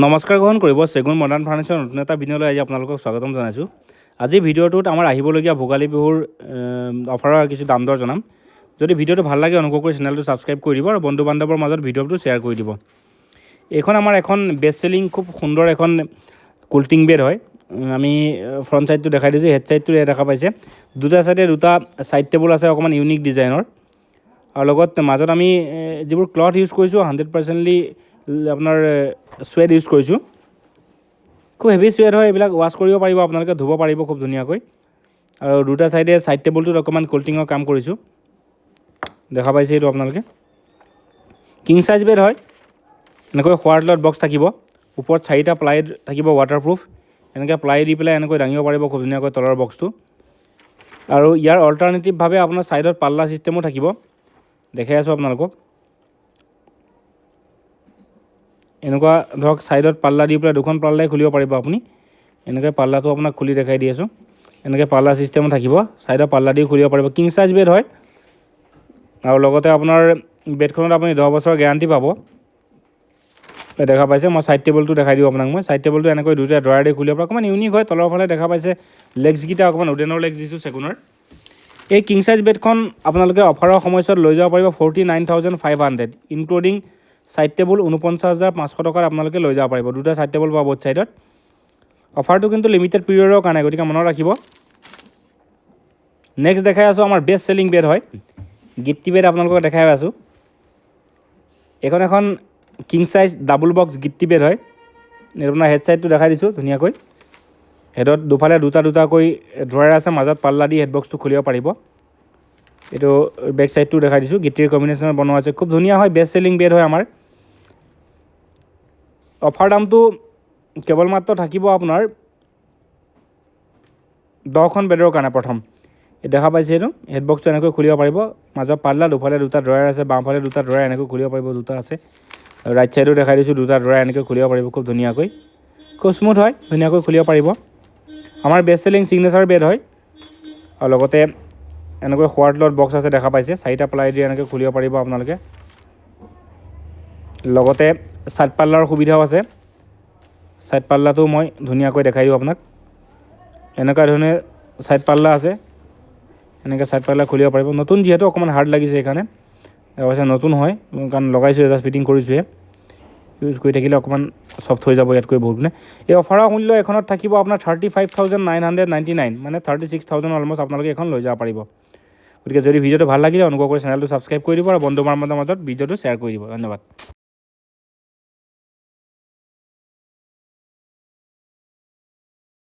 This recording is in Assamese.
নমস্কাৰ গ্ৰহণ কৰিব চেগুন মডাৰ্ণ ফাৰ্নিচাৰ নতুন এটা ভিডিঅ'লৈ আজি আপোনালোকক স্বাগতম জনাইছোঁ। আজি ভিডিঅ'টোত আমাৰ আহিবলগীয়া ভোগালী বিহুৰ অফাৰৰ কিছু দাম দৰ জনাম। যদি ভিডিঅ'টো ভাল লাগে অনুগ্ৰহ কৰি চেনেলটো ছাবস্ক্ৰাইব কৰি দিব আৰু বন্ধু বান্ধৱৰ মাজত ভিডিঅ'টো শ্বেয়াৰ কৰি দিব। এইখন আমাৰ এখন বেষ্ট চেলিং খুব সুন্দৰ এখন কুল্টিং বেড হয়। আমি ফ্ৰণ্ট ছাইডটো দেখাই দিছোঁ, হেড ছাইডটো দেখা পাইছে। দুটা ছাইডে দুটা ছাইড টেবুল আছে অকণমান ইউনিক ডিজাইনৰ, আৰু লগত মাজত আমি যিবোৰ ক্লথ ইউজ কৰিছোঁ 100%লি আপোনাৰ চুৱেড ইউজ কৰিছোঁ। খুব হেভি চুৱেড হয়, এইবিলাক ৱাছ কৰিব পাৰিব, আপোনালোকে ধুব পাৰিব খুব ধুনীয়াকৈ। আৰু দুটা ছাইডে ছাইড টেবুলটোত অকণমান কুল্টিঙৰ কাম কৰিছোঁ, দেখা পাইছে এইটো আপোনালোকে। কিং চাইজ বেড হয়, এনেকৈ শোৱাৰ তলত বক্স থাকিব, ওপৰত 4টা প্লাই থাকিব ৱাটাৰপ্ৰুফ। এনেকৈ প্লাই দি পেলাই এনেকৈ দাঙিব পাৰিব খুব ধুনীয়াকৈ তলৰ বক্সটো। আৰু ইয়াৰ অল্টাৰনেটিভভাৱে আপোনাৰ ছাইডত পাল্লা ছিষ্টেমো থাকিব, দেখাই আছোঁ আপোনালোকক। এনেকুৱা ধৰক ছাইডত পাল্লা দি পেলাই দুখন পাল্লাই খুলিব পাৰিব আপুনি। এনেকৈ পাল্লাটো আপোনাক খুলি দেখাই দি আছোঁ। এনেকৈ পাল্লা ছিষ্টেমো থাকিব, ছাইডৰ পাল্লা দিও খুলিব পাৰিব। কিং চাইজ বেড হয়, আৰু লগতে আপোনাৰ বেডখনত আপুনি 10 বছৰৰ গেৰাণ্টি পাব। দেখা পাইছে, মই ছাইড টেবুলটো দেখাই দিওঁ আপোনাক। মই ছাইড টেবুলটো এনেকৈ দুটা ড্ৰয়াৰ দি খুলিব পাৰে, অকণমান ইউনিক হয়। তলৰ ফালে দেখা পাইছে লেগছকেইটা অকণমান উডেনৰ লেগছ দিছোঁ চেগুনৰ। এই কিং চাইজ বেডখন আপোনালোকে অফাৰৰ সময়ছোৱাত লৈ যাব পাৰিব 49,500, ইনক্লুডিং ছাইড টেবুল 49,500 টকাত আপোনালোকে লৈ যাব পাৰিব। দুটা ছাইড টেবুল পাব বোথ ছাইডত। অফাৰটো কিন্তু লিমিটেড পিৰিয়ডৰ কাৰণে, গতিকে মনত ৰাখিব। নেক্সট দেখাই আছোঁ আমাৰ বেষ্ট চেলিং বেড হয়, গিফ্টি বেড আপোনালোকক দেখাই আছোঁ। এইখন এখন কিং চাইজ ডাবল বক্স গিফ্টি বেড হয়। আপোনাৰ হেড ছাইডটো দেখাই দিছোঁ ধুনীয়াকৈ। হেডত দুফালে দুটা দুটাকৈ ড্ৰয়াৰ আছে, মাজত পাল্লা দি হেড বক্সটো খুলিব পাৰিব। এইটো বেক ছাইডটো দেখাই দিছোঁ, গিফ্টিৰ কম্বিনেশ্যনত বনোৱা আছে, খুব ধুনীয়া হয়। বেষ্ট চেলিং বেড হয় আমাৰ। অফাৰ দামটো কেৱল মাত্ৰ থাকিব আপোনাৰ 10খন বেডৰ কাৰণে। প্ৰথম দেখা পাইছে এইটো হেড বক্সটো এনেকৈ খুলিব পাৰিব, মাজত পাল্লা, দুফালে দুটা ড্ৰয়াৰ আছে, বাওঁফালে দুটা ড্ৰয়াৰ এনেকৈ খুলিব পাৰিব, দুটা আছে। ৰাইট ছাইডো দেখাই দিছোঁ, দুটা ড্ৰয়াৰ এনেকৈ খুলিব পাৰিব খুব ধুনীয়াকৈ। খুব স্মুথ হয়, ধুনীয়াকৈ খুলিব পাৰিব। আমাৰ বেষ্ট চেলিং ছিগনেচাৰ বেড হয়, আৰু লগতে এনেকৈ শোৱাৰ তলত বক্স আছে, দেখা পাইছে। 4টা প্লাই দি এনেকৈ খুলিব পাৰিব আপোনালোকে। লগতে ছাইড পাল্লাৰ সুবিধাও আছে। ছাইড পাল্লাটো মই ধুনীয়াকৈ দেখাই দিওঁ আপোনাক। এনেকুৱা ধৰণে ছাইড পাল্লা আছে, এনেকৈ ছাইড পাল্লা খুলিব পাৰিব। নতুন যিহেতু অকণমান হাৰ্ড লাগিছে সেইকাৰণে দেখা পাইছে, নতুন হয় কাৰণ লগাইছোঁ, জাষ্ট ফিটিং কৰিছোঁহে। ইউজ কৰি থাকিলে অকণমান ছফ্ট হৈ যাব ইয়াতকৈ বহুত গুণে। এই অফাৰৰ মূল্য এখনত থাকিব আপোনাৰ 35,999, মানে 36,000 অলমষ্ট আপোনালোকে এখন লৈ যাব পাৰিব। গতিকে যদি ভিডিঅ'টো ভাল লাগিলে অনুগ্ৰহ কৰি চেনেলটো ছাবস্ক্ৰাইব কৰি দিব আৰু বন্ধু বান্ধৱৰ মাজত ভিডিঅ'টো শ্বেয়াৰ কৰি দিব। ধন্যবাদ।